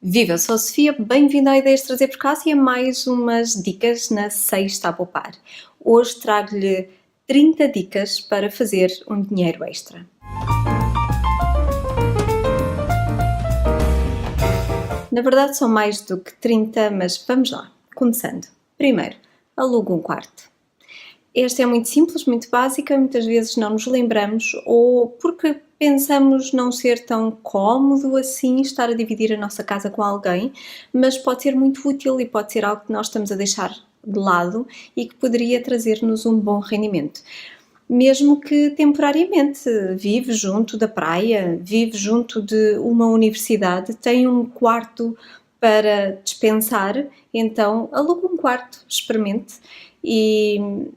Viva, eu sou a Sofia, bem-vindo à Ideias de Trazer por Casa e a mais umas dicas na Sexta a Poupar. Hoje trago-lhe 30 dicas para fazer um dinheiro extra. Na verdade são mais do que 30, mas vamos lá. Começando. Primeiro, aluga um quarto. Este é muito simples, muito básico, muitas vezes não nos lembramos ou porque pensamos não ser tão cómodo assim estar a dividir a nossa casa com alguém, mas pode ser muito útil e pode ser algo que nós estamos a deixar de lado e que poderia trazer-nos um bom rendimento. Mesmo que temporariamente, vive junto da praia, vive junto de uma universidade, tem um quarto para dispensar, então aluga um quarto, experimente e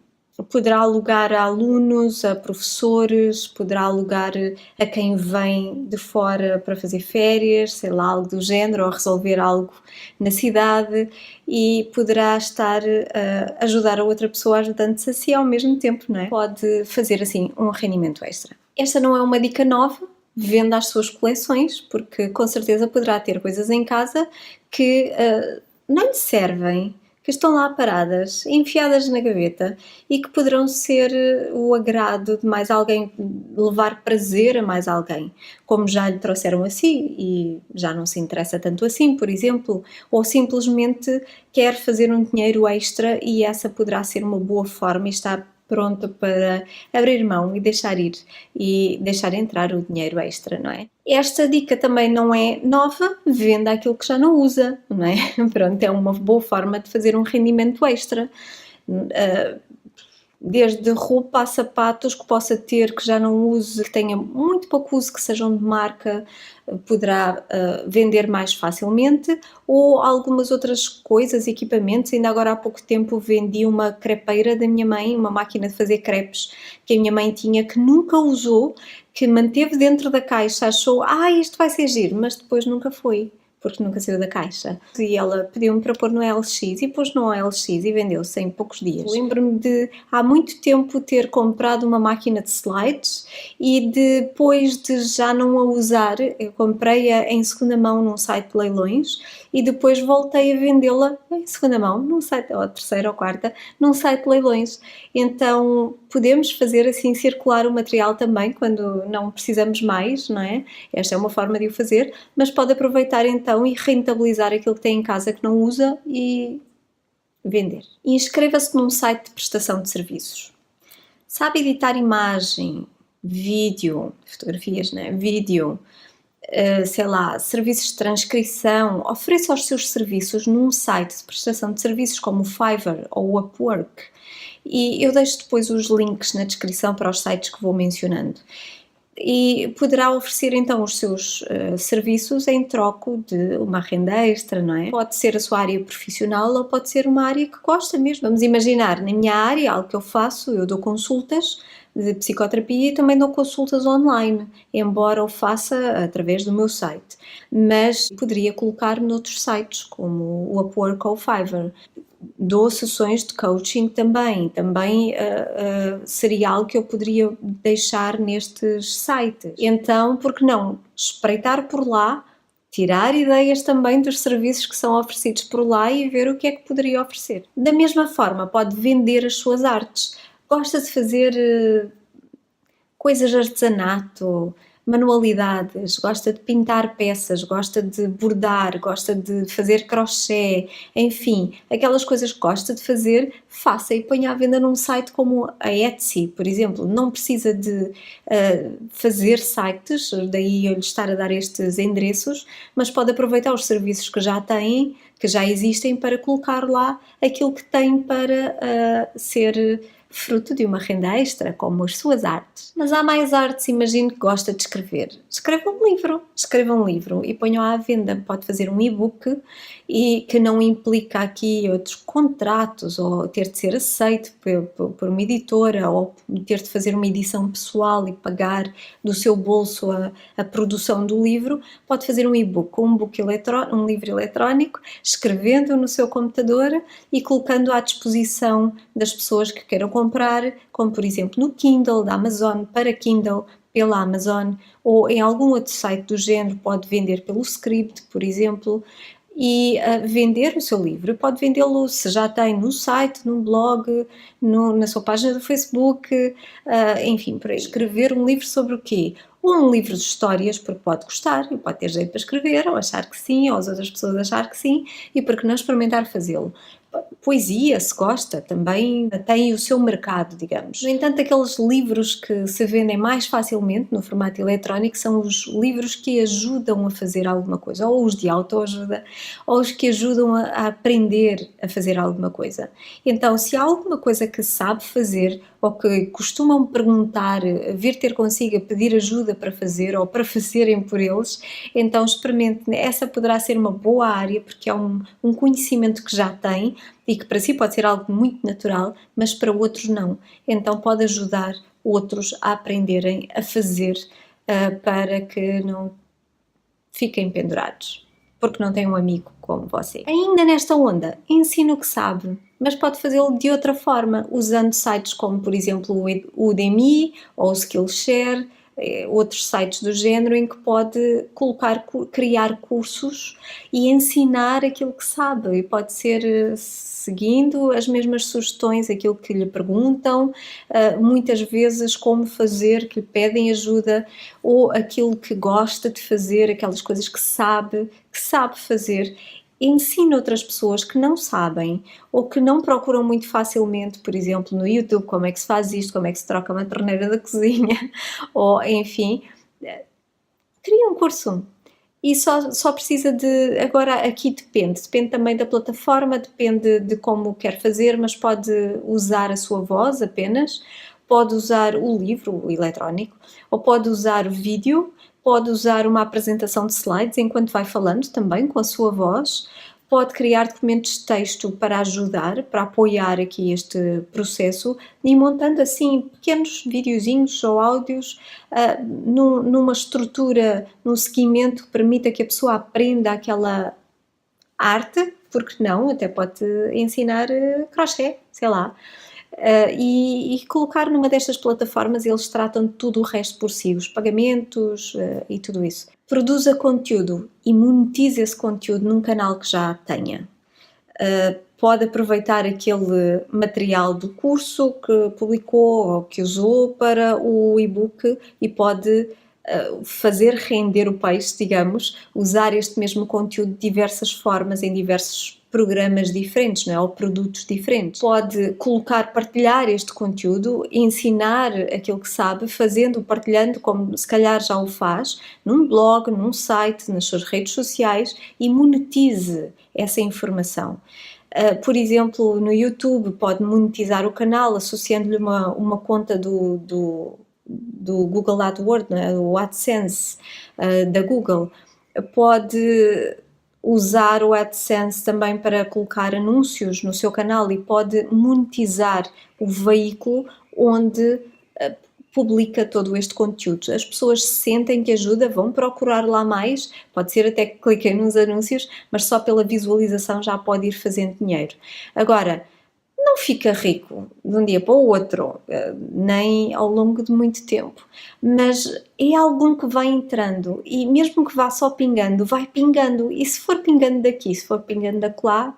poderá alugar a alunos, a professores, poderá alugar a quem vem de fora para fazer férias, sei lá, algo do género, ou resolver algo na cidade e poderá estar a ajudar a outra pessoa ajudando-se a si ao mesmo tempo, não é? Pode fazer assim um rendimento extra. Esta não é uma dica nova, venda as suas coleções, porque com certeza poderá ter coisas em casa que não lhe servem, que estão lá paradas, enfiadas na gaveta e que poderão ser o agrado de mais alguém, levar prazer a mais alguém, como já lhe trouxeram a si e já não se interessa tanto assim, por exemplo, ou simplesmente quer fazer um dinheiro extra e essa poderá ser uma boa forma e está pronta para abrir mão e deixar ir e deixar entrar o dinheiro extra, não é? Esta dica também não é nova, venda aquilo que já não usa, não é? Pronto, é uma boa forma de fazer um rendimento extra. Desde roupa a sapatos que possa ter, que já não use, que tenha muito pouco uso, que sejam de marca, poderá vender mais facilmente, ou algumas outras coisas, equipamentos. Ainda agora há pouco tempo vendi uma crepeira da minha mãe, uma máquina de fazer crepes que a minha mãe tinha, que nunca usou, que manteve dentro da caixa, achou, isto vai ser giro, mas depois nunca foi, porque nunca saiu da caixa. E ela pediu-me para pôr no LX e pôs no LX e vendeu-se em poucos dias. Lembro-me de há muito tempo ter comprado uma máquina de slides e depois de já não a usar, eu comprei-a em segunda mão num site de leilões e depois voltei a vendê-la em segunda mão, num site, ou terceira ou quarta, num site de leilões. Então podemos fazer assim circular o material também quando não precisamos mais, não é? Esta é uma forma de o fazer, mas pode aproveitar então e rentabilizar aquilo que tem em casa que não usa e vender. E inscreva-se num site de prestação de serviços. Sabe editar imagem, vídeo, fotografias, né? Vídeo, sei lá, serviços de transcrição, ofereça os seus serviços num site de prestação de serviços como o Fiverr ou o Upwork. E eu deixo depois os links na descrição para os sites que vou mencionando. E poderá oferecer então os seus serviços em troca de uma renda extra, não é? Pode ser a sua área profissional ou pode ser uma área que gosta mesmo. Vamos imaginar, na minha área, algo que eu faço, eu dou consultas de psicoterapia e também dou consultas online, embora o faça através do meu site. Mas poderia colocar noutros sites, como o Upwork ou o Fiverr. Dou sessões de coaching também seria algo que eu poderia deixar nestes sites. Então, por que não espreitar por lá, tirar ideias também dos serviços que são oferecidos por lá e ver o que é que poderia oferecer. Da mesma forma, pode vender as suas artes. Gosta de fazer coisas de artesanato, manualidades, gosta de pintar peças, gosta de bordar, gosta de fazer crochê, enfim, aquelas coisas que gosta de fazer, faça e ponha à venda num site como a Etsy, por exemplo. Não precisa de fazer sites, daí eu lhe estar a dar estes endereços, mas pode aproveitar os serviços que já têm, que já existem, para colocar lá aquilo que tem para ser fruto de uma renda extra, como as suas artes. Mas há mais artes, imagino que gosta de escrever. Escreva um livro e ponha-o à venda. Pode fazer um e-book e que não implica aqui outros contratos ou ter de ser aceito por uma editora ou ter de fazer uma edição pessoal e pagar do seu bolso a produção do livro. Pode fazer um e-book, um livro eletrónico, escrevendo no seu computador e colocando à disposição das pessoas que queiram comprar, como por exemplo no Kindle da Amazon, para Kindle, pela Amazon ou em algum outro site do género, pode vender pelo Scribd, por exemplo, e vender o seu livro. Pode vendê-lo se já tem num site, num blog, na sua página do Facebook, enfim, para escrever um livro sobre o quê? Ou um livro de histórias, porque pode gostar e pode ter jeito para escrever, ou achar que sim, ou as outras pessoas achar que sim, e porque não experimentar fazê-lo. Poesia, se gosta, também tem o seu mercado, digamos. No entanto, aqueles livros que se vendem mais facilmente no formato eletrónico são os livros que ajudam a fazer alguma coisa, ou os de autoajuda, ou os que ajudam a aprender a fazer alguma coisa. Então, se há alguma coisa que sabe fazer, ou que costumam perguntar, vir ter consigo a pedir ajuda para fazer, ou para fazerem por eles, então experimente. Essa poderá ser uma boa área, porque é um conhecimento que já tem, e que para si pode ser algo muito natural, mas para outros não. Então pode ajudar outros a aprenderem a fazer, para que não fiquem pendurados, porque não têm um amigo como você. Ainda nesta onda, ensina o que sabe, mas pode fazê-lo de outra forma, usando sites como, por exemplo, o Udemy ou o Skillshare, outros sites do género, em que pode criar cursos e ensinar aquilo que sabe, e pode ser seguindo as mesmas sugestões, aquilo que lhe perguntam, muitas vezes como fazer, que lhe pedem ajuda, ou aquilo que gosta de fazer, aquelas coisas que sabe fazer. Ensina outras pessoas que não sabem ou que não procuram muito facilmente, por exemplo, no YouTube, como é que se faz isto, como é que se troca uma torneira da cozinha, ou enfim, cria um curso. E só precisa de. Agora, aqui depende também da plataforma, depende de como quer fazer, mas pode usar a sua voz apenas, pode usar o livro, o eletrónico, ou pode usar o vídeo, pode usar uma apresentação de slides enquanto vai falando também com a sua voz, pode criar documentos de texto para ajudar, para apoiar aqui este processo, e montando assim pequenos videozinhos ou áudios, numa estrutura, num seguimento que permita que a pessoa aprenda aquela arte, porque não, até pode ensinar crochê, sei lá. E colocar numa destas plataformas, eles tratam de tudo o resto por si, os pagamentos e tudo isso. Produza conteúdo e monetize esse conteúdo num canal que já tenha. Pode aproveitar aquele material do curso que publicou ou que usou para o e-book e pode fazer render o peixe, digamos, usar este mesmo conteúdo de diversas formas, em diversos programas diferentes, não é? Ou produtos diferentes. Pode partilhar este conteúdo, ensinar aquilo que sabe, partilhando, como se calhar já o faz, num blog, num site, nas suas redes sociais, e monetize essa informação. Por exemplo, no YouTube pode monetizar o canal associando-lhe uma conta do Google AdWords, né, o AdSense da Google. Pode usar o AdSense também para colocar anúncios no seu canal e pode monetizar o veículo onde publica todo este conteúdo. As pessoas sentem que ajuda, vão procurar lá mais, pode ser até que cliquem nos anúncios, mas só pela visualização já pode ir fazendo dinheiro. Agora, não fica rico de um dia para o outro, nem ao longo de muito tempo, mas é algum que vai entrando, e mesmo que vá só pingando, vai pingando, e se for pingando daqui, se for pingando da lá,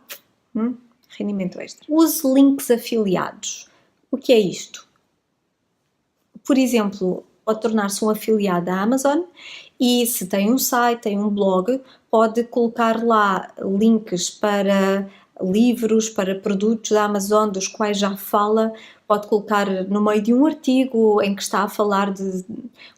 rendimento extra. Use links afiliados. O que é isto? Por exemplo, pode tornar-se um afiliado da Amazon e, se tem um site, tem um blog, pode colocar lá links para livros, para produtos da Amazon dos quais já fala, pode colocar no meio de um artigo em que está a falar de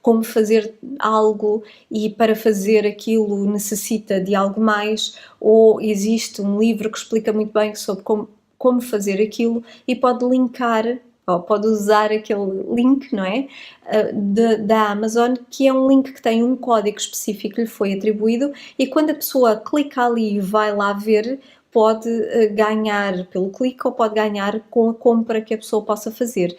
como fazer algo e para fazer aquilo necessita de algo mais, ou existe um livro que explica muito bem sobre como fazer aquilo, e pode linkar, ou pode usar aquele link, não é? Da Amazon, que é um link que tem um código específico que lhe foi atribuído, e quando a pessoa clica ali e vai lá ver, pode ganhar pelo clique ou pode ganhar com a compra que a pessoa possa fazer.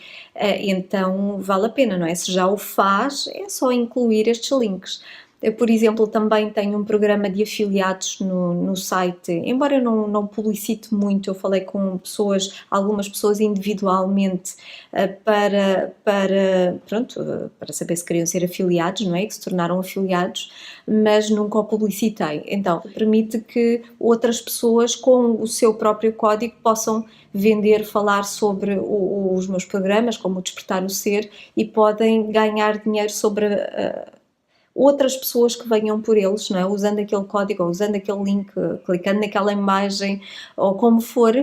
Então vale a pena, não é? Se já o faz, é só incluir estes links. Eu, por exemplo, também tenho um programa de afiliados no site, embora eu não publicite muito, eu falei com algumas pessoas individualmente, para saber se queriam ser afiliados, não é? Que se tornaram afiliados, mas nunca o publicitei. Então, permite que outras pessoas com o seu próprio código possam vender, falar sobre os meus programas, como o Despertar o Ser, e podem ganhar dinheiro sobre outras pessoas que venham por eles, não é? Usando aquele código, ou usando aquele link, clicando naquela imagem, ou como for,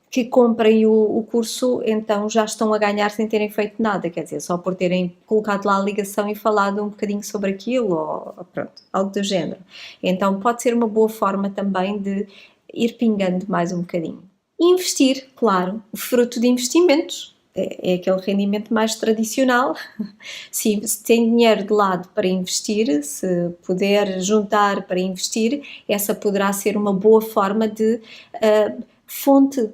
que comprem o curso, então já estão a ganhar sem terem feito nada, quer dizer, só por terem colocado lá a ligação e falado um bocadinho sobre aquilo, ou pronto, algo do género. Então pode ser uma boa forma também de ir pingando mais um bocadinho. Investir, claro, o fruto de investimentos. É aquele rendimento mais tradicional. Se tem dinheiro de lado para investir, se puder juntar para investir, essa poderá ser uma boa forma de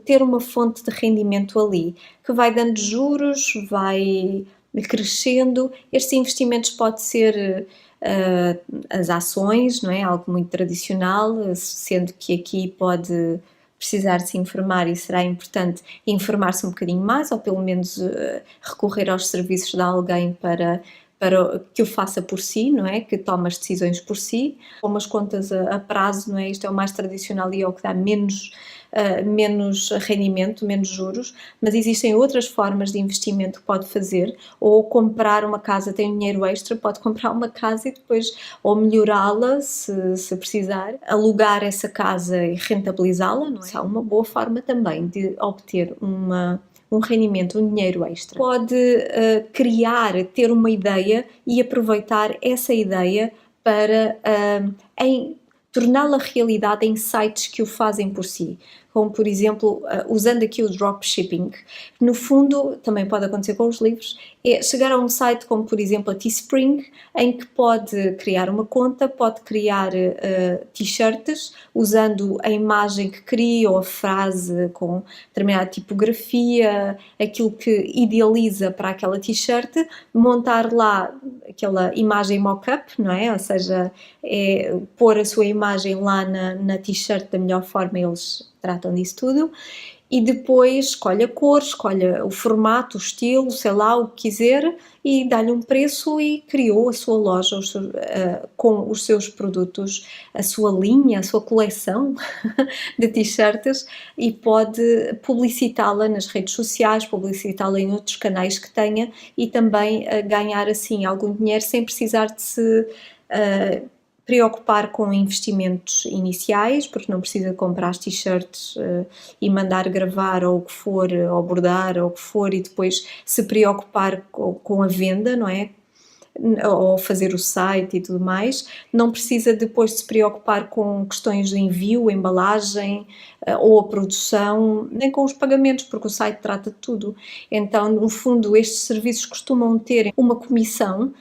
ter uma fonte de rendimento ali, que vai dando juros, vai crescendo. Estes investimentos pode ser as ações, não é? Algo muito tradicional, sendo que aqui pode precisar se informar e será importante informar-se um bocadinho mais, ou pelo menos recorrer aos serviços de alguém para que o faça por si, não é? Que tome as decisões por si. Como as contas a prazo, não é? Isto é o mais tradicional e é o que dá menos rendimento, menos juros, mas existem outras formas de investimento que pode fazer, ou comprar uma casa, tem dinheiro extra, pode comprar uma casa e depois ou melhorá-la se precisar, alugar essa casa e rentabilizá-la, não é? É uma boa forma também de obter um rendimento, um dinheiro extra. Pode ter uma ideia e aproveitar essa ideia para torná-la realidade em sites que o fazem por si, como por exemplo, usando aqui o dropshipping, que no fundo também pode acontecer com os livros, é chegar a um site como por exemplo a Teespring, em que pode criar uma conta, pode criar t-shirts usando a imagem que cria ou a frase com determinada tipografia, aquilo que idealiza para aquela t-shirt, montar lá aquela imagem mock-up, não é? Ou seja, pôr a sua imagem lá na t-shirt da melhor forma, eles tratam disso tudo, e depois escolhe a cor, escolhe o formato, o estilo, sei lá, o que quiser, e dá-lhe um preço e criou a sua loja com os seus produtos, a sua linha, a sua coleção de t-shirts, e pode publicitá-la nas redes sociais, publicitá-la em outros canais que tenha, e também ganhar assim algum dinheiro sem precisar de se preocupar com investimentos iniciais, porque não precisa comprar as t-shirts e mandar gravar ou o que for, ou bordar ou o que for, e depois se preocupar com a venda, não é? Ou fazer o site e tudo mais. Não precisa depois de se preocupar com questões de envio, embalagem ou a produção, nem com os pagamentos, porque o site trata de tudo. Então, no fundo, estes serviços costumam ter uma comissão,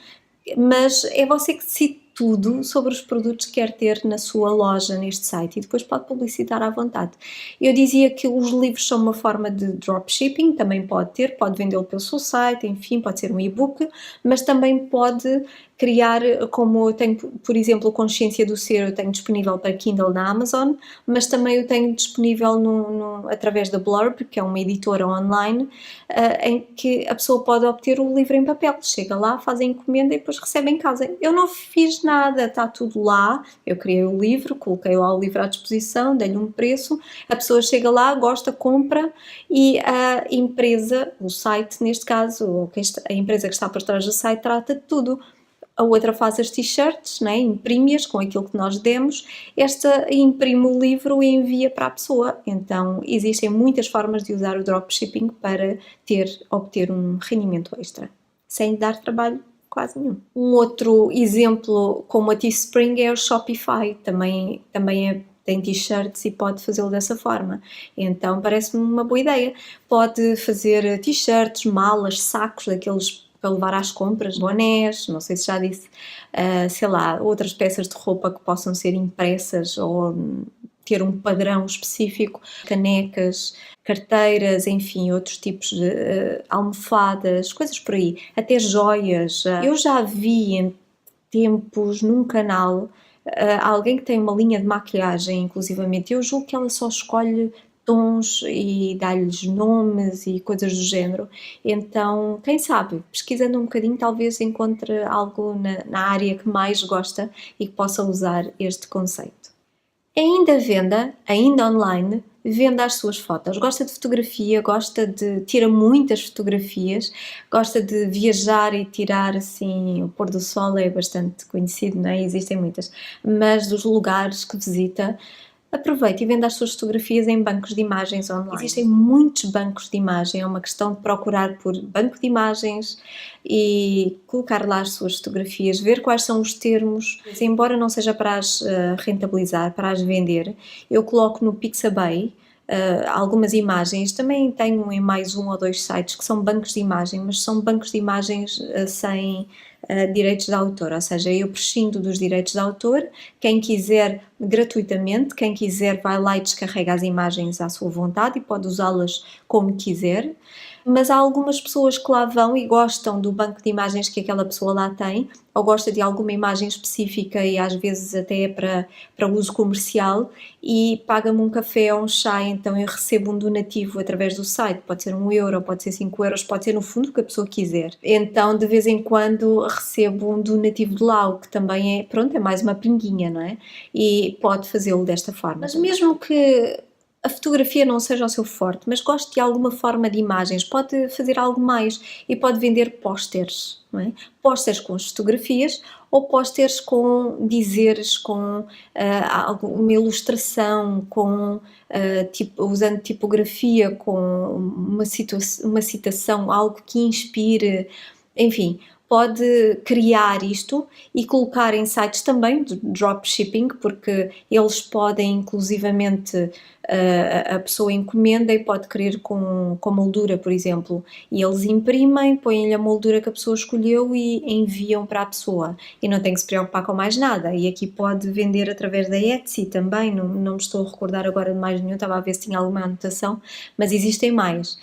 mas é você que decide tudo sobre os produtos que quer ter na sua loja, neste site, e depois pode publicitar à vontade. Eu dizia que os livros são uma forma de dropshipping, também pode vendê-lo pelo seu site, enfim, pode ser um e-book, mas também pode criar, como eu tenho, por exemplo, a Consciência do Ser, eu tenho disponível para Kindle na Amazon, mas também eu tenho disponível através da Blurb, que é uma editora online, em que a pessoa pode obter o livro em papel. Chega lá, faz a encomenda e depois recebe em casa. Eu não fiz nada, está tudo lá. Eu criei o livro, coloquei lá o livro à disposição, dei-lhe um preço, a pessoa chega lá, gosta, compra, e a empresa, o site neste caso, a empresa que está por trás do site, trata de tudo. A outra faz as t-shirts, né? Imprime-as com aquilo que nós demos, esta imprime o livro e envia para a pessoa. Então existem muitas formas de usar o dropshipping para obter um rendimento extra, sem dar trabalho quase nenhum. Um outro exemplo, como a Teespring, é o Shopify, também tem t-shirts e pode fazê-lo dessa forma. Então parece-me uma boa ideia. Pode fazer t-shirts, malas, sacos daqueles para levar às compras, bonés, não sei se já disse, sei lá, outras peças de roupa que possam ser impressas ou ter um padrão específico, canecas, carteiras, enfim, outros tipos de almofadas, coisas por aí, até joias. Eu já vi tempos num canal, alguém que tem uma linha de maquilhagem inclusivamente, eu julgo que ela só escolhe tons e dá-lhes nomes e coisas do género. Então, quem sabe, pesquisando um bocadinho, talvez encontre algo na área que mais gosta e que possa usar este conceito. Ainda venda, ainda online, venda as suas fotos. Gosta de fotografia, tira muitas fotografias, gosta de viajar e tirar assim, o pôr do sol é bastante conhecido, não é? Existem muitas, mas dos lugares que visita, aproveite e venda as suas fotografias em bancos de imagens online. Existem muitos bancos de imagem, é uma questão de procurar por banco de imagens e colocar lá as suas fotografias, ver quais são os termos. Embora não seja para as rentabilizar, para as vender, eu coloco no Pixabay algumas imagens. Também tenho em mais um ou dois sites que são bancos de imagem, mas são bancos de imagens sem direitos de autor, ou seja, eu prescindo dos direitos de autor, quem quiser gratuitamente, quem quiser vai lá e descarrega as imagens à sua vontade e pode usá-las como quiser, mas há algumas pessoas que lá vão e gostam do banco de imagens que aquela pessoa lá tem, ou gosta de alguma imagem específica e às vezes até é para uso comercial e paga-me um café ou um chá, então eu recebo um donativo através do site, pode ser 1 euro, pode ser 5 euros, pode ser no fundo o que a pessoa quiser. Então de vez em quando recebo um donativo de lá, o que também é, pronto, é mais uma pinguinha, não é? E pode fazê-lo desta forma. Mas mesmo que a fotografia não seja o seu forte, mas goste de alguma forma de imagens, pode fazer algo mais e pode vender pósteres, não é? Pósteres com as fotografias ou pósteres com dizeres, com uma ilustração, com usando tipografia, com uma citação, algo que inspire, enfim, pode criar isto e colocar em sites também de dropshipping, porque eles podem inclusivamente a pessoa encomenda e pode querer com moldura, por exemplo, e eles imprimem, põem-lhe a moldura que a pessoa escolheu e enviam para a pessoa e não tem que se preocupar com mais nada. E aqui pode vender através da Etsy também, não me estou a recordar agora de mais nenhum, estava a ver se tinha alguma anotação, mas existem mais.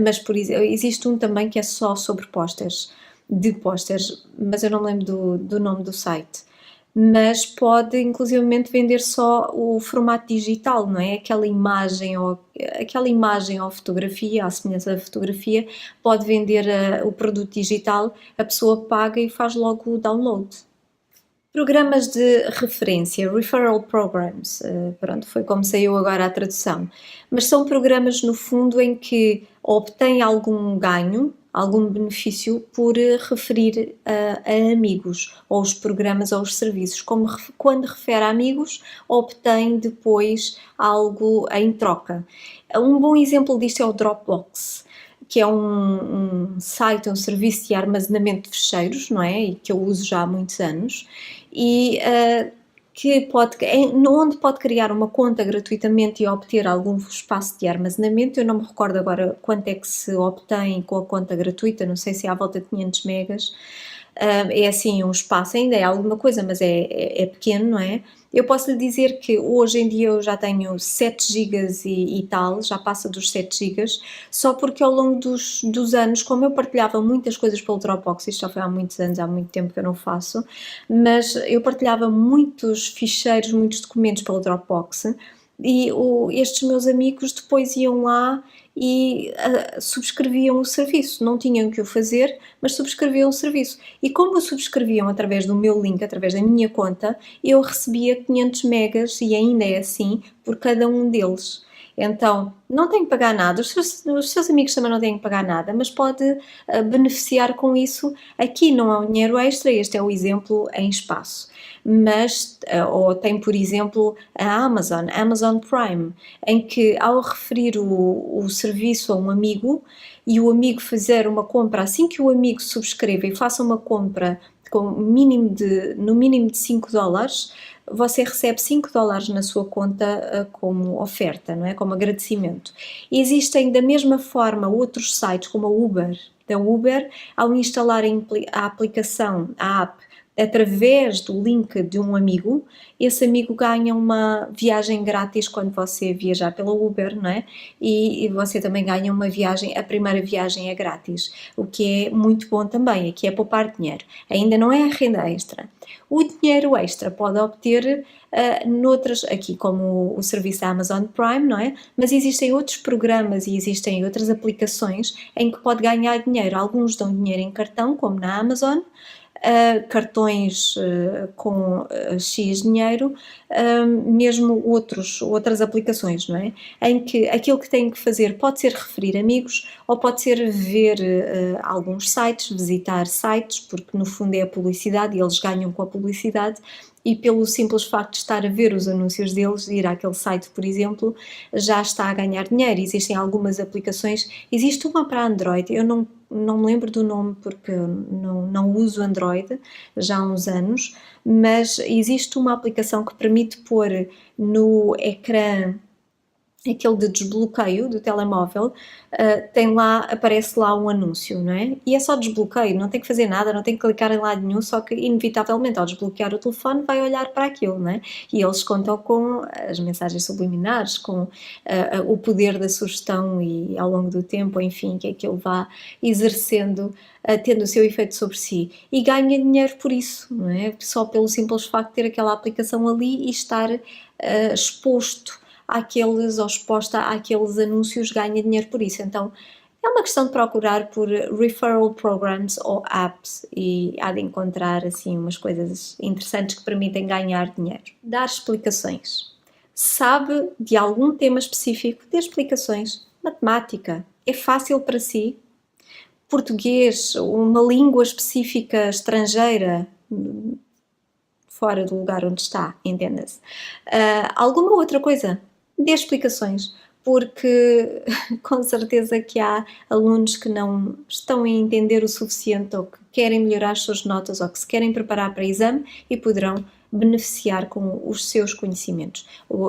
Mas por exemplo, existe um também que é só sobre pósteres, de pósteres, mas eu não me lembro do nome do site. Mas pode inclusivamente vender só o formato digital, não é? Aquela imagem ou fotografia, à semelhança da fotografia, pode vender o produto digital, a pessoa paga e faz logo o download. Programas de referência, referral programs, pronto, foi como saiu agora a tradução, mas são programas no fundo em que obtém algum ganho, algum benefício por referir a amigos, ou os programas ou os serviços, como quando refere a amigos, obtém depois algo em troca. Um bom exemplo disto é o Dropbox, que é um site, um serviço de armazenamento de ficheiros, não é? E que eu uso já há muitos anos, e onde pode criar uma conta gratuitamente e obter algum espaço de armazenamento. Eu não me recordo agora quanto é que se obtém com a conta gratuita, não sei se é à volta de 500 megas, é assim um espaço, ainda é alguma coisa, mas é pequeno, não é? Eu posso lhe dizer que hoje em dia eu já tenho 7 gigas e tal, já passa dos 7 gigas, só porque ao longo dos anos, como eu partilhava muitas coisas pelo Dropbox, isto já foi há muitos anos, há muito tempo que eu não faço, mas eu partilhava muitos ficheiros, muitos documentos pelo Dropbox e estes meus amigos depois iam lá e subscreviam o serviço, não tinham que o fazer, mas subscreviam o serviço. E como o subscreviam através do meu link, através da minha conta, eu recebia 500 megas, e ainda é assim, por cada um deles. Então, não tem que pagar nada, os seus amigos também não têm que pagar nada, mas pode beneficiar com isso. Aqui não há um dinheiro extra, este é o exemplo em espaço. Mas, ou tem, por exemplo, a Amazon Prime, em que ao referir o serviço a um amigo e o amigo fizer uma compra, assim que o amigo subscreva e faça uma compra no mínimo de 5 dólares, você recebe 5 dólares na sua conta como oferta, não é? Como agradecimento. E existem da mesma forma outros sites como a Uber. Da Uber, ao instalarem a aplicação, a app através do link de um amigo, esse amigo ganha uma viagem grátis quando você viajar pela Uber, não é? E você também ganha uma viagem, a primeira viagem é grátis, o que é muito bom também, aqui é poupar dinheiro. Ainda não é a renda extra. O dinheiro extra pode obter noutras, aqui como o serviço da Amazon Prime, não é? Mas existem outros programas e existem outras aplicações em que pode ganhar dinheiro. Alguns dão dinheiro em cartão, como na Amazon, cartões com X dinheiro, mesmo outras aplicações, não é? Em que aquilo que tem que fazer pode ser referir amigos ou pode ser ver alguns sites, visitar sites, porque no fundo é a publicidade e eles ganham com a publicidade. E pelo simples facto de estar a ver os anúncios deles, ir àquele site, por exemplo, já está a ganhar dinheiro. Existem algumas aplicações, existe uma para Android, eu não me lembro do nome porque não uso Android já há uns anos, mas existe uma aplicação que permite pôr no ecrã aquele de desbloqueio do telemóvel, aparece lá um anúncio, não é? E é só desbloqueio, não tem que fazer nada, não tem que clicar em lado nenhum, só que inevitavelmente ao desbloquear o telefone vai olhar para aquilo, não é? E eles contam com as mensagens subliminares, com o poder da sugestão e ao longo do tempo, enfim, que aquilo vá exercendo, tendo o seu efeito sobre si. E ganha dinheiro por isso, não é? Só pelo simples facto de ter aquela aplicação ali e estar exposto ou exposta àqueles anúncios, ganha dinheiro por isso. Então é uma questão de procurar por referral programs ou apps e há de encontrar assim umas coisas interessantes que permitem ganhar dinheiro. Dar explicações. Sabe de algum tema específico? Dê explicações. Matemática. É fácil para si? Português, uma língua específica estrangeira, fora do lugar onde está, entenda-se. Alguma outra coisa? Dê explicações, porque com certeza que há alunos que não estão a entender o suficiente ou que querem melhorar as suas notas ou que se querem preparar para exame e poderão beneficiar com os seus conhecimentos,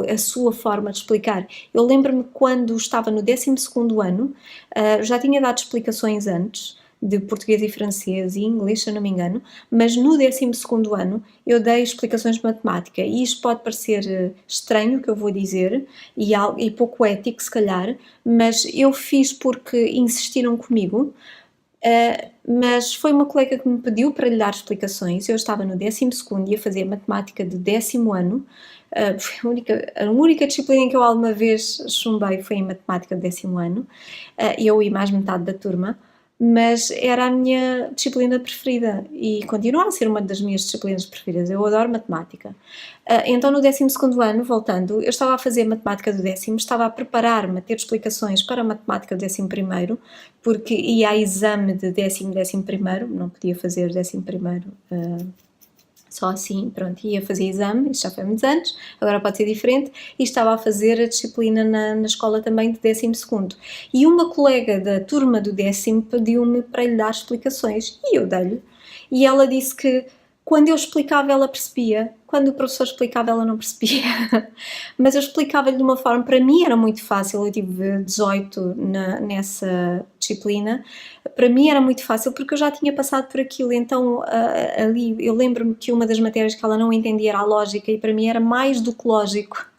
a sua forma de explicar. Eu lembro-me quando estava no 12º ano, já tinha dado explicações antes, de português e francês e inglês, se eu não me engano, mas no 12º ano eu dei explicações de matemática e isto pode parecer estranho o que eu vou dizer e pouco ético se calhar, mas eu fiz porque insistiram comigo, mas foi uma colega que me pediu para lhe dar explicações, eu estava no 12º e ia fazer matemática de 10º ano, foi a única disciplina em que eu alguma vez chumbei foi em matemática de 10º ano, eu e mais metade da turma, mas era a minha disciplina preferida e continua a ser uma das minhas disciplinas preferidas, eu adoro matemática. Então no 12º ano, voltando, eu estava a fazer matemática do 10º, estava a preparar-me a ter explicações para a matemática do 11º, porque ia a exame de 10º, 11º, não podia fazer 11º só assim, pronto, ia fazer exame, isto já foi há muitos anos, agora pode ser diferente, e estava a fazer a disciplina na escola também de 12º. E uma colega da turma do 10º pediu-me para lhe dar explicações, e eu dei-lhe. E ela disse que quando eu explicava ela percebia, quando o professor explicava ela não percebia, mas eu explicava-lhe de uma forma, para mim era muito fácil, eu tive 18 nessa disciplina, para mim era muito fácil porque eu já tinha passado por aquilo, então ali eu lembro-me que uma das matérias que ela não entendia era a lógica e para mim era mais do que lógico.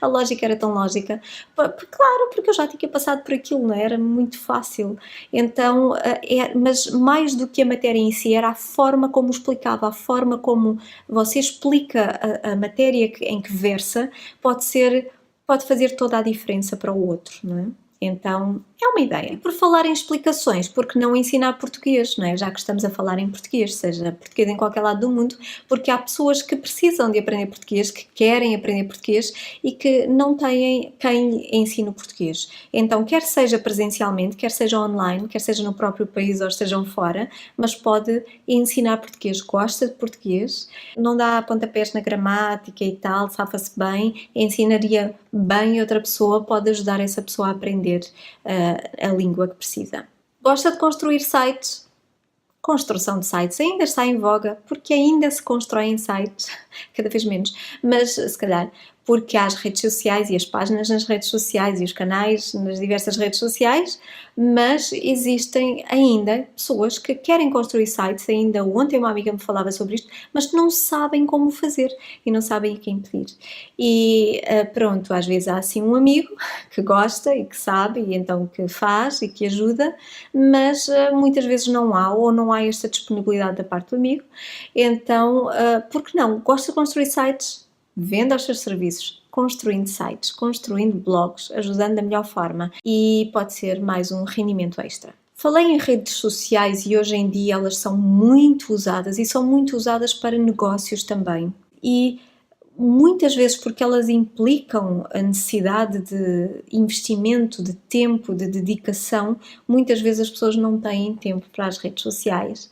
A lógica era tão lógica, claro, porque eu já tinha passado por aquilo, não é? Era muito fácil, então, mas mais do que a matéria em si, era a forma como explicava, a forma como você explica a matéria em que versa, pode fazer toda a diferença para o outro, não é? Então, é uma ideia. E por falar em explicações, porque não ensinar português, não é? Já que estamos a falar em português, seja português em qualquer lado do mundo, porque há pessoas que precisam de aprender português, que querem aprender português e que não têm quem ensine o português. Então, quer seja presencialmente, quer seja online, quer seja no próprio país ou estejam fora, mas pode ensinar português, gosta de português, não dá pontapés na gramática e tal, safa-se bem, ensinaria bem outra pessoa, pode ajudar essa pessoa a aprender a língua que precisa. Gosta de construir sites? Construção de sites ainda está em voga, porque ainda se constroem sites. cada vez menos, mas se calhar porque há as redes sociais e as páginas nas redes sociais e os canais nas diversas redes sociais, mas existem ainda pessoas que querem construir sites, ainda ontem uma amiga me falava sobre isto, mas que não sabem como fazer e não sabem a quem pedir. E pronto, às vezes há assim um amigo que gosta e que sabe e então que faz e que ajuda, mas muitas vezes não há ou não há esta disponibilidade da parte do amigo, então por que não? Gosta de construir sites? Venda os seus serviços, construindo sites, construindo blogs, ajudando da melhor forma e pode ser mais um rendimento extra. Falei em redes sociais e hoje em dia elas são muito usadas e são muito usadas para negócios também. E muitas vezes porque elas implicam a necessidade de investimento, de tempo, de dedicação, muitas vezes as pessoas não têm tempo para as redes sociais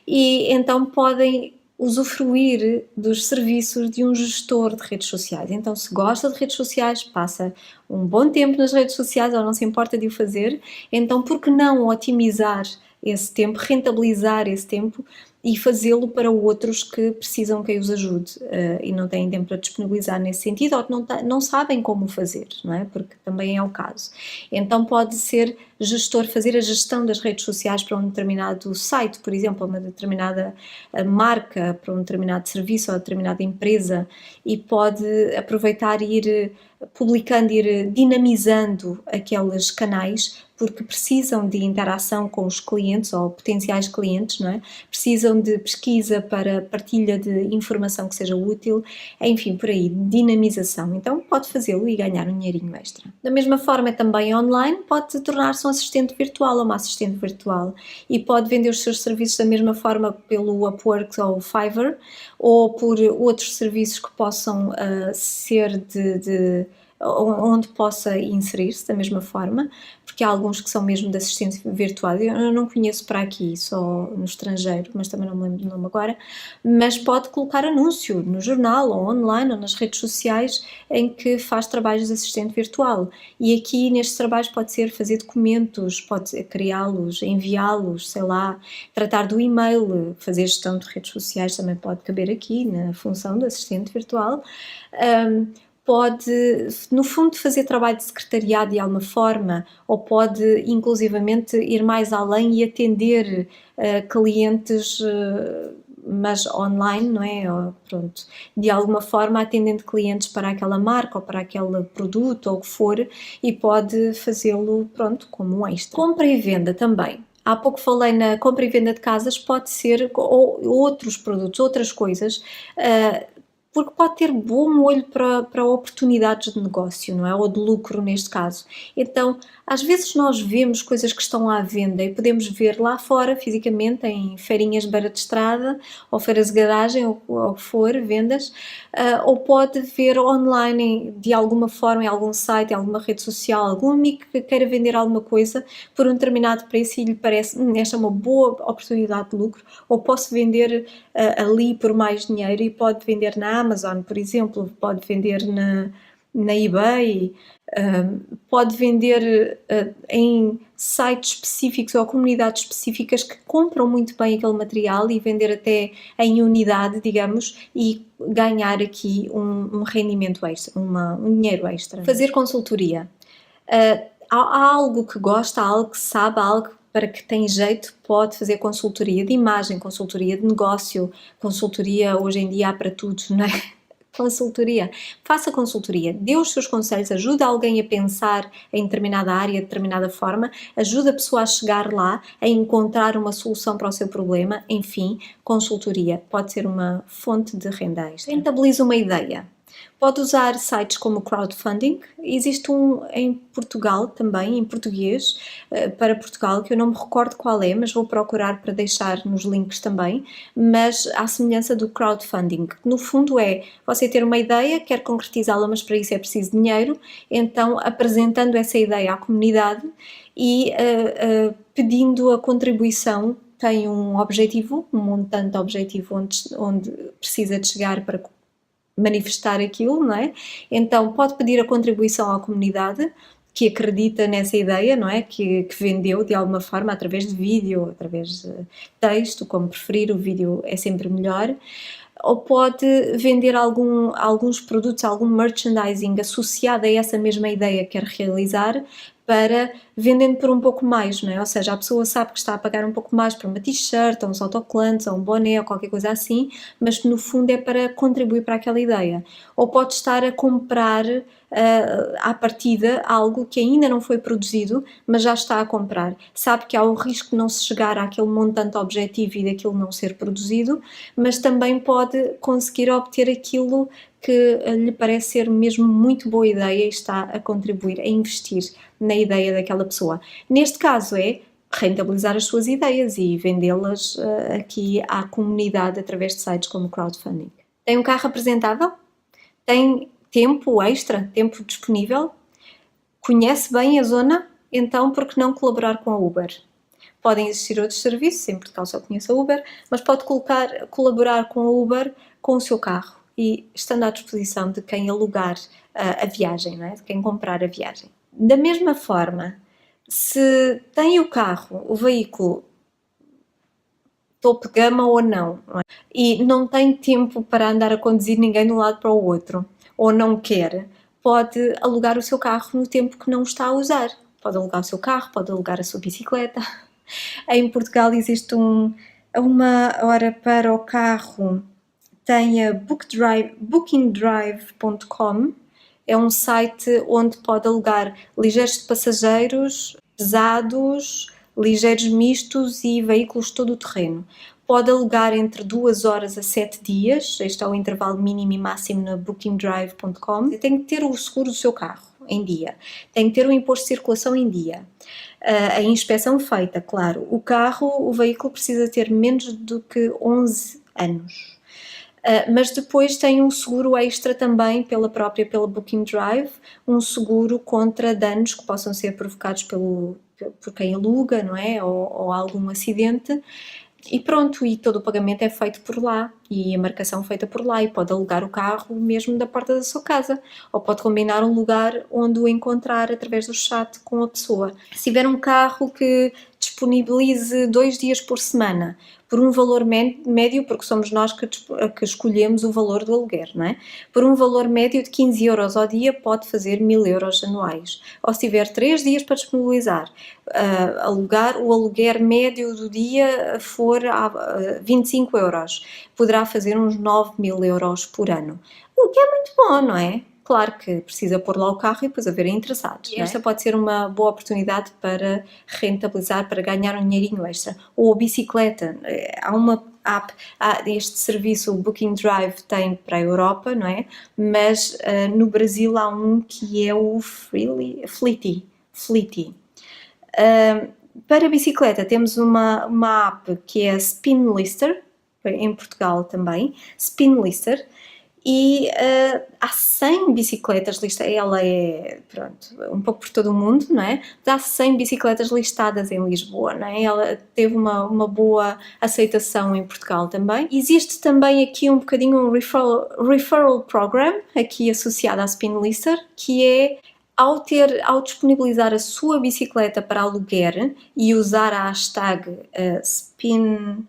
e então podem usufruir dos serviços de um gestor de redes sociais. Então, se gosta de redes sociais, passa um bom tempo nas redes sociais ou não se importa de o fazer, então por que não otimizar esse tempo, rentabilizar esse tempo e fazê-lo para outros que precisam que os ajude e não têm tempo para disponibilizar nesse sentido ou que não sabem como fazer, não é? Porque também é o caso. Então pode ser gestor, fazer a gestão das redes sociais para um determinado site, por exemplo, uma determinada marca, para um determinado serviço ou determinada empresa e pode aproveitar e ir publicando, ir dinamizando aqueles canais porque precisam de interação com os clientes ou potenciais clientes, não é? Precisam de pesquisa para partilha de informação que seja útil, enfim, por aí, dinamização. Então pode fazê-lo e ganhar um dinheirinho extra. Da mesma forma, também online, pode tornar-se um assistente virtual ou uma assistente virtual e pode vender os seus serviços da mesma forma pelo Upwork ou Fiverr ou por outros serviços que possam ser onde possa inserir-se da mesma forma, porque há alguns que são mesmo de assistente virtual. Eu não conheço para aqui, só no estrangeiro, mas também não me lembro do nome agora, mas pode colocar anúncio no jornal, ou online, ou nas redes sociais, em que faz trabalhos de assistente virtual. E aqui, nestes trabalhos, pode ser fazer documentos, pode criá-los, enviá-los, sei lá, tratar do e-mail, fazer gestão de redes sociais também pode caber aqui, na função de assistente virtual. Pode, no fundo, fazer trabalho de secretariado de alguma forma, ou pode, inclusivamente, ir mais além e atender clientes, mas online, não é? Ou, pronto, de alguma forma atendendo clientes para aquela marca ou para aquele produto ou o que for, e pode fazê-lo, pronto, como um extra. Compra e venda também. Há pouco falei na compra e venda de casas, pode ser ou outros produtos, outras coisas, porque pode ter bom olho para oportunidades de negócio, não é? Ou de lucro neste caso. Então, às vezes nós vemos coisas que estão à venda e podemos ver lá fora, fisicamente, em feirinhas de beira de estrada, ou feiras de garagem, ou o que for, vendas, ou pode ver online de alguma forma, em algum site, em alguma rede social, algum amigo que queira vender alguma coisa por um determinado preço e lhe parece, esta é uma boa oportunidade de lucro, ou posso vender ali por mais dinheiro e pode vender na Amazon, por exemplo, pode vender na eBay, pode vender em sites específicos ou comunidades específicas que compram muito bem aquele material e vender até em unidade, digamos, e ganhar aqui um rendimento extra, um dinheiro extra. Fazer consultoria. Há algo que gosta, há algo que sabe, há algo para que tem jeito, pode fazer consultoria de imagem, consultoria de negócio, consultoria, hoje em dia há para tudo, não é? Consultoria. Faça consultoria, dê os seus conselhos, ajude alguém a pensar em determinada área, de determinada forma, ajude a pessoa a chegar lá, a encontrar uma solução para o seu problema, enfim, consultoria pode ser uma fonte de renda extra. Rentabilize uma ideia. Pode usar sites como crowdfunding, existe um em Portugal também, em português, para Portugal, que eu não me recordo qual é, mas vou procurar para deixar nos links também, mas à semelhança do crowdfunding, que no fundo é você ter uma ideia, quer concretizá-la, mas para isso é preciso dinheiro, então apresentando essa ideia à comunidade e pedindo a contribuição, tem um objetivo, um montante objetivo onde precisa de chegar para manifestar aquilo, não é? Então pode pedir a contribuição à comunidade que acredita nessa ideia, não é? Que vendeu de alguma forma através de vídeo, através de texto, como preferir, o vídeo é sempre melhor. ou pode vender alguns produtos, algum merchandising associado a essa mesma ideia que quer realizar, para vendendo por um pouco mais, não é? Ou seja, a pessoa sabe que está a pagar um pouco mais para uma t-shirt, ou uns autocolantes, ou um boné, ou qualquer coisa assim, mas no fundo é para contribuir para aquela ideia. Ou pode estar a comprar à partida algo que ainda não foi produzido, mas já está a comprar. Sabe que há o risco de não se chegar àquele montante objetivo e daquilo não ser produzido, mas também pode conseguir obter aquilo que lhe parece ser mesmo muito boa ideia e está a contribuir, a investir na ideia daquela pessoa. Neste caso é rentabilizar as suas ideias e vendê-las aqui à comunidade através de sites como crowdfunding. Tem um carro apresentável? Tem tempo extra, tempo disponível? Conhece bem a zona? Então, por que não colaborar com a Uber? Podem existir outros serviços, em Portugal só conheço a Uber, mas pode colaborar com a Uber com o seu carro e estando à disposição de quem alugar a viagem, não é? De quem comprar a viagem. Da mesma forma, se tem o carro, o veículo, topo de gama ou não é? E não tem tempo para andar a conduzir ninguém de um lado para o outro, ou não quer, pode alugar o seu carro no tempo que não está a usar. Pode alugar o seu carro, pode alugar a sua bicicleta. Em Portugal existe uma hora para o carro, tem a bookingdrive.com, é um site onde pode alugar ligeiros de passageiros, pesados, ligeiros mistos e veículos todo o terreno. Pode alugar entre 2 horas a 7 dias, este é o intervalo mínimo e máximo na bookingdrive.com. Tem que ter o seguro do seu carro em dia, tem que ter o imposto de circulação em dia, a inspeção feita, claro. O veículo precisa ter menos do que 11 anos. Mas depois tem um seguro extra também pela Booking Drive, um seguro contra danos que possam ser provocados por quem aluga, não é? Ou algum acidente. E pronto, e todo o pagamento é feito por lá e a marcação feita por lá, e pode alugar o carro mesmo da porta da sua casa, ou pode combinar um lugar onde o encontrar através do chat com a pessoa. Se tiver um carro que disponibilize 2 dias por semana, por um valor médio, porque somos nós que escolhemos o valor do aluguer, não é? Por um valor médio de 15 euros ao dia, pode fazer 1000 euros anuais. Ou se tiver 3 dias para disponibilizar, o aluguer médio do dia for 25 euros, poderá fazer uns 9.000 euros por ano. O que é muito bom, não é? Claro que precisa pôr lá o carro e depois haverem interessados. E esta pode ser uma boa oportunidade para rentabilizar, para ganhar um dinheirinho extra. Ou a bicicleta. Há uma app, este serviço, o Booking Drive, tem para a Europa, não é? Mas no Brasil há um que é o Fleety. Para a bicicleta temos uma app que é a Spinlister, em Portugal também, Spinlister, e há 100 bicicletas listadas, ela é, pronto, um pouco por todo o mundo, não é? Mas há 100 bicicletas listadas em Lisboa, não é? Ela teve uma boa aceitação em Portugal também. Existe também aqui um bocadinho um referral program, aqui associado à Spinlister, que é ao disponibilizar a sua bicicleta para aluguer e usar a hashtag SpinPT,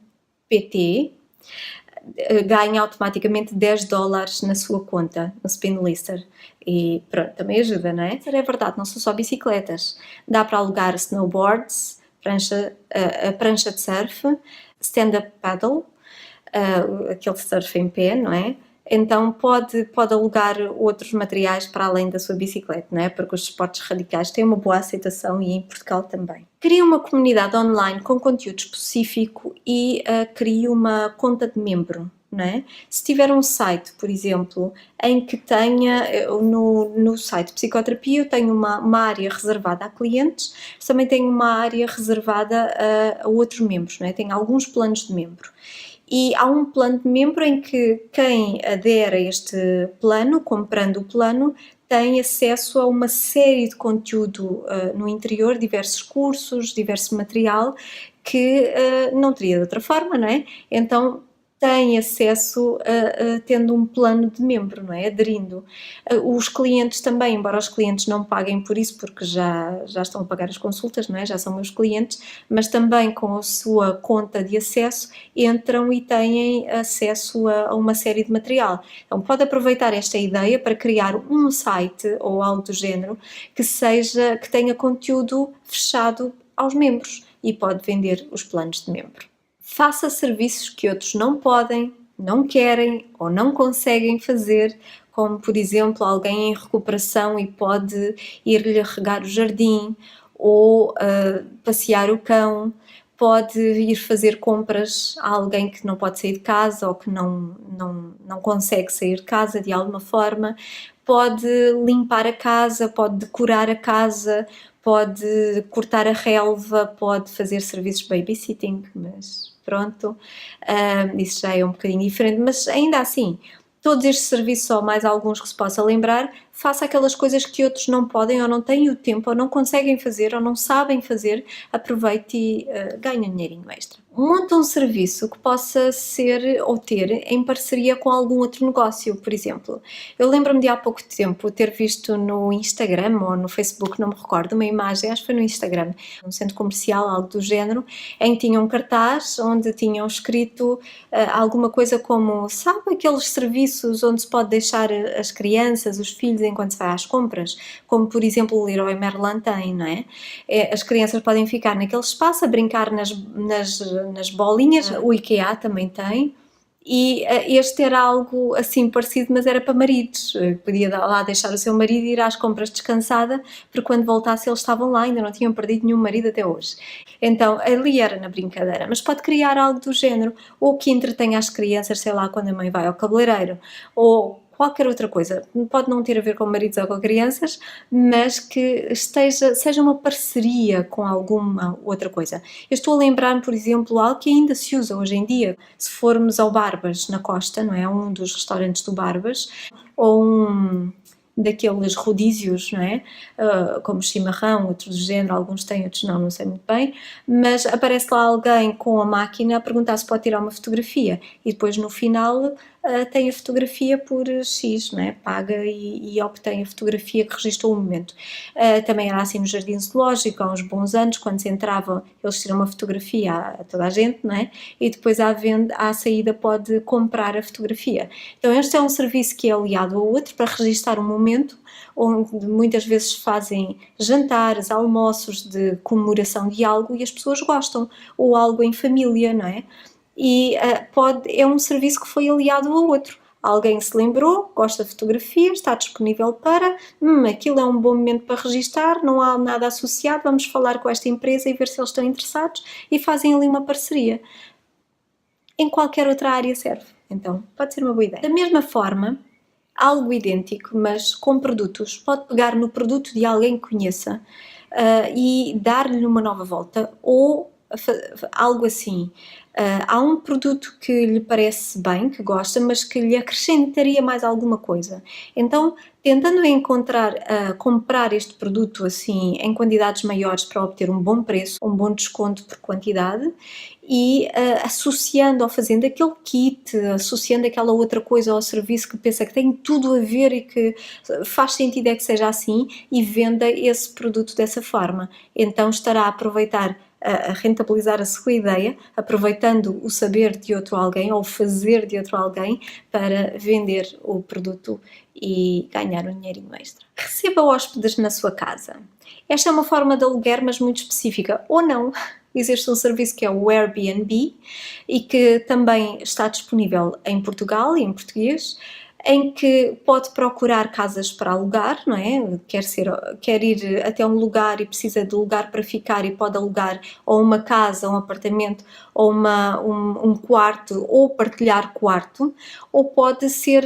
ganha automaticamente $10 na sua conta, no Spinlister. E pronto, também ajuda, não é? Isso é verdade, não são só bicicletas. Dá para alugar snowboards, a prancha de surf, stand-up paddle, aquele surf em pé, não é? Então pode alugar outros materiais para além da sua bicicleta, não é? Porque os esportes radicais têm uma boa aceitação e em Portugal também. Crie uma comunidade online com conteúdo específico e crie uma conta de membro, não é? Se tiver um site, por exemplo, em que tenha, no site Psicoterapia, eu tenho uma área reservada a clientes, também tenho uma área reservada a outros membros, não é? Tenho alguns planos de membro. E há um plano de membro em que quem adere a este plano, comprando o plano, tem acesso a uma série de conteúdo no interior, diversos cursos, diverso material, que não teria de outra forma, não é? Então tem acesso tendo um plano de membro, não é? Aderindo. Os clientes também, embora os clientes não paguem por isso, porque já estão a pagar as consultas, não é? Já são meus clientes, mas também com a sua conta de acesso entram e têm acesso a uma série de material. Então pode aproveitar esta ideia para criar um site ou algo do género que tenha conteúdo fechado aos membros e pode vender os planos de membro. Faça serviços que outros não podem, não querem ou não conseguem fazer, como por exemplo alguém em recuperação e pode ir-lhe regar o jardim ou passear o cão, pode ir fazer compras a alguém que não pode sair de casa ou que não consegue sair de casa de alguma forma, pode limpar a casa, pode decorar a casa, pode cortar a relva, pode fazer serviços de babysitting, mas pronto, isso já é um bocadinho diferente, mas ainda assim, todos estes serviços ou mais alguns que se possa lembrar, faça aquelas coisas que outros não podem ou não têm o tempo ou não conseguem fazer ou não sabem fazer, aproveite e ganhe um dinheirinho extra. Monta um serviço que possa ser ou ter em parceria com algum outro negócio, por exemplo. Eu lembro-me de há pouco tempo ter visto no Instagram ou no Facebook, não me recordo, uma imagem, acho que foi no Instagram, num centro comercial, algo do género, em que tinham um cartaz onde tinham escrito alguma coisa como, sabe aqueles serviços onde se pode deixar as crianças, os filhos, enquanto se vai às compras, como por exemplo o Leroy Merlin tem, não é? As crianças podem ficar naquele espaço a brincar nas bolinhas, o IKEA também tem, e este era algo assim parecido, mas era para maridos. Podia lá deixar o seu marido e ir às compras descansada, porque quando voltasse eles estavam lá, ainda não tinham perdido nenhum marido até hoje. Então, ali era na brincadeira, mas pode criar algo do género, ou que entretenha as crianças, sei lá, quando a mãe vai ao cabeleireiro, ou qualquer outra coisa, pode não ter a ver com maridos ou com crianças, mas que seja uma parceria com alguma outra coisa. Eu estou a lembrar-me, por exemplo, algo que ainda se usa hoje em dia. Se formos ao Barbas, na Costa, não é? Um dos restaurantes do Barbas, ou um daqueles rodízios, não é? Como chimarrão, outros do género, alguns têm, outros não sei muito bem, mas aparece lá alguém com a máquina a perguntar se pode tirar uma fotografia e depois no final tem a fotografia por X, não é? Paga e obtém a fotografia que registrou o momento. Também era assim no Jardim Zoológico, há uns bons anos, quando se entrava, eles tiram uma fotografia a toda a gente, não é? E depois à saída pode comprar a fotografia. Então este é um serviço que é aliado ao outro para registar um momento, onde muitas vezes fazem jantares, almoços de comemoração de algo e as pessoas gostam, ou algo em família, não é? E é um serviço que foi aliado ao outro. Alguém se lembrou, gosta de fotografia, está disponível para, aquilo é um bom momento para registar, não há nada associado, vamos falar com esta empresa e ver se eles estão interessados e fazem ali uma parceria. Em qualquer outra área serve, então pode ser uma boa ideia. Da mesma forma, algo idêntico, mas com produtos, pode pegar no produto de alguém que conheça e dar-lhe uma nova volta, ou algo assim. Há um produto que lhe parece bem, que gosta, mas que lhe acrescentaria mais alguma coisa. Então, tentando comprar este produto assim em quantidades maiores para obter um bom preço, um bom desconto por quantidade e associando ou fazendo aquele kit, associando aquela outra coisa ao serviço que pensa que tem tudo a ver e que faz sentido é que seja assim e venda esse produto dessa forma. Então estará a aproveitar a rentabilizar a sua ideia, aproveitando o saber de outro alguém ou o fazer de outro alguém para vender o produto e ganhar um dinheirinho extra. Receba hóspedes na sua casa. Esta é uma forma de aluguer, mas muito específica, ou não. Existe um serviço que é o Airbnb e que também está disponível em Portugal e em português, em que pode procurar casas para alugar, não é? Quer ir até um lugar e precisa de lugar para ficar e pode alugar ou uma casa, um apartamento, ou um quarto, ou partilhar quarto, ou pode ser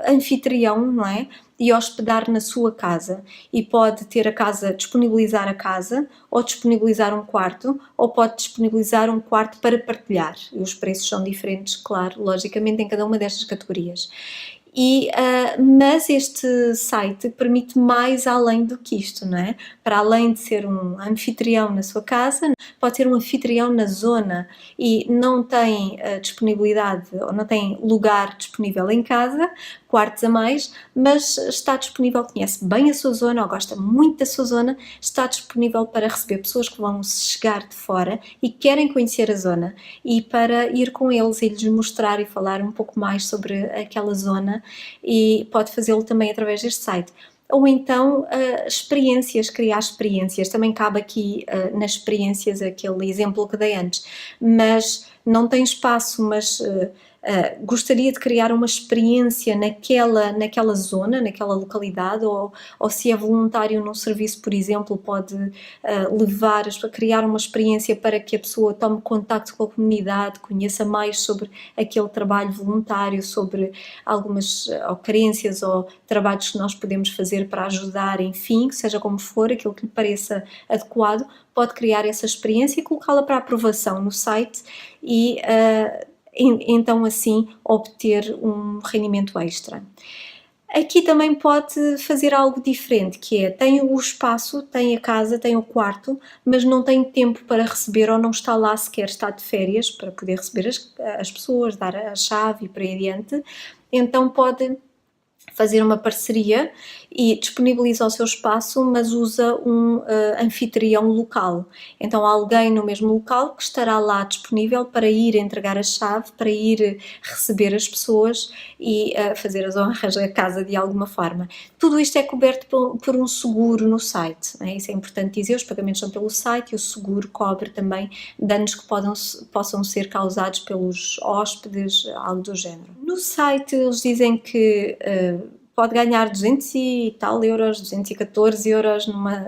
anfitrião, não é? E hospedar na sua casa e pode ter disponibilizar a casa ou disponibilizar um quarto ou pode disponibilizar um quarto para partilhar e os preços são diferentes, claro, logicamente em cada uma destas categorias Mas este site permite mais além do que isto, não é? Para além de ser um anfitrião na sua casa, pode ser um anfitrião na zona e não tem disponibilidade ou não tem lugar disponível em casa, quartos a mais, mas está disponível, conhece bem a sua zona ou gosta muito da sua zona, está disponível para receber pessoas que vão chegar de fora e querem conhecer a zona e para ir com eles e lhes mostrar e falar um pouco mais sobre aquela zona e pode fazê-lo também através deste site. Ou então experiências, criar experiências, também cabe aqui nas experiências aquele exemplo que dei antes, mas não tem espaço, mas gostaria de criar uma experiência naquela zona, naquela localidade, ou se é voluntário num serviço, por exemplo, pode levar a criar uma experiência para que a pessoa tome contacto com a comunidade, conheça mais sobre aquele trabalho voluntário, sobre algumas ocorrências ou trabalhos que nós podemos fazer para ajudar, enfim, seja como for, aquilo que lhe pareça adequado, pode criar essa experiência e colocá-la para aprovação no site e então assim obter um rendimento extra. Aqui também pode fazer algo diferente, que é, tem o espaço, tem a casa, tem o quarto, mas não tem tempo para receber ou não está lá sequer, está de férias para poder receber as pessoas, dar a chave e por aí adiante, então pode fazer uma parceria e disponibiliza o seu espaço, mas usa um anfitrião local. Então, há alguém no mesmo local que estará lá disponível para ir entregar a chave, para ir receber as pessoas e fazer as honras da casa de alguma forma. Tudo isto é coberto por um seguro no site, não é? Isso é importante dizer, os pagamentos são pelo site e o seguro cobre também danos que possam ser causados pelos hóspedes, algo do género. No site eles dizem que pode ganhar 200 e tal euros, 214 euros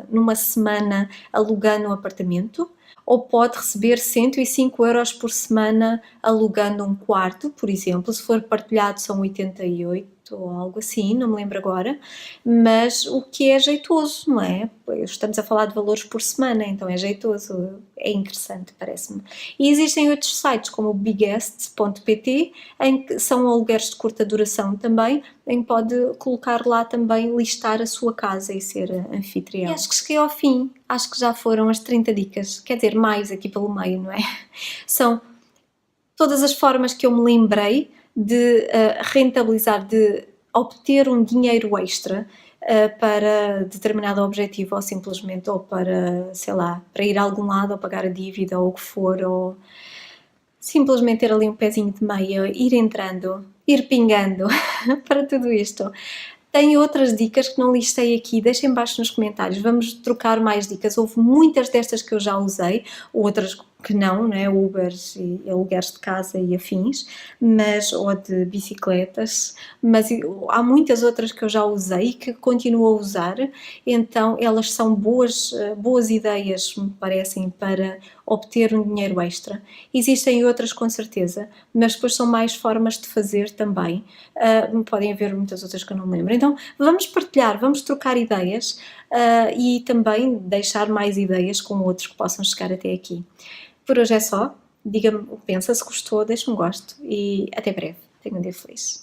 numa semana alugando um apartamento, ou pode receber 105 euros por semana alugando um quarto, por exemplo, se for partilhado são 88 ou algo assim, não me lembro agora, mas o que é jeitoso, não é? Estamos a falar de valores por semana, então é jeitoso, é interessante, parece-me. E existem outros sites como o biguest.pt, em que são alugueres de curta duração também, em que pode colocar lá também, listar a sua casa e ser anfitrião. E acho que cheguei ao fim, acho que já foram as 30 dicas, quer dizer, mais aqui pelo meio, não é? São todas as formas que eu me lembrei de rentabilizar, de obter um dinheiro extra para determinado objetivo ou simplesmente ou para, sei lá, para ir a algum lado ou pagar a dívida ou o que for, ou simplesmente ter ali um pezinho de meia, ir entrando, ir pingando para tudo isto. Tenho outras dicas que não listei aqui, deixem embaixo nos comentários, vamos trocar mais dicas. Houve muitas destas que eu já usei, outras que não, né? Ubers e alugueres de casa e afins, ou de bicicletas, mas há muitas outras que eu já usei e que continuo a usar, então elas são boas ideias, me parecem, para obter um dinheiro extra. Existem outras com certeza, mas depois são mais formas de fazer também. Podem haver muitas outras que eu não me lembro. Então vamos partilhar, vamos trocar ideias e também deixar mais ideias com outros que possam chegar até aqui. Por hoje é só. Diga-me o que pensa, se gostou, deixa um gosto e até breve. Tenha um dia feliz.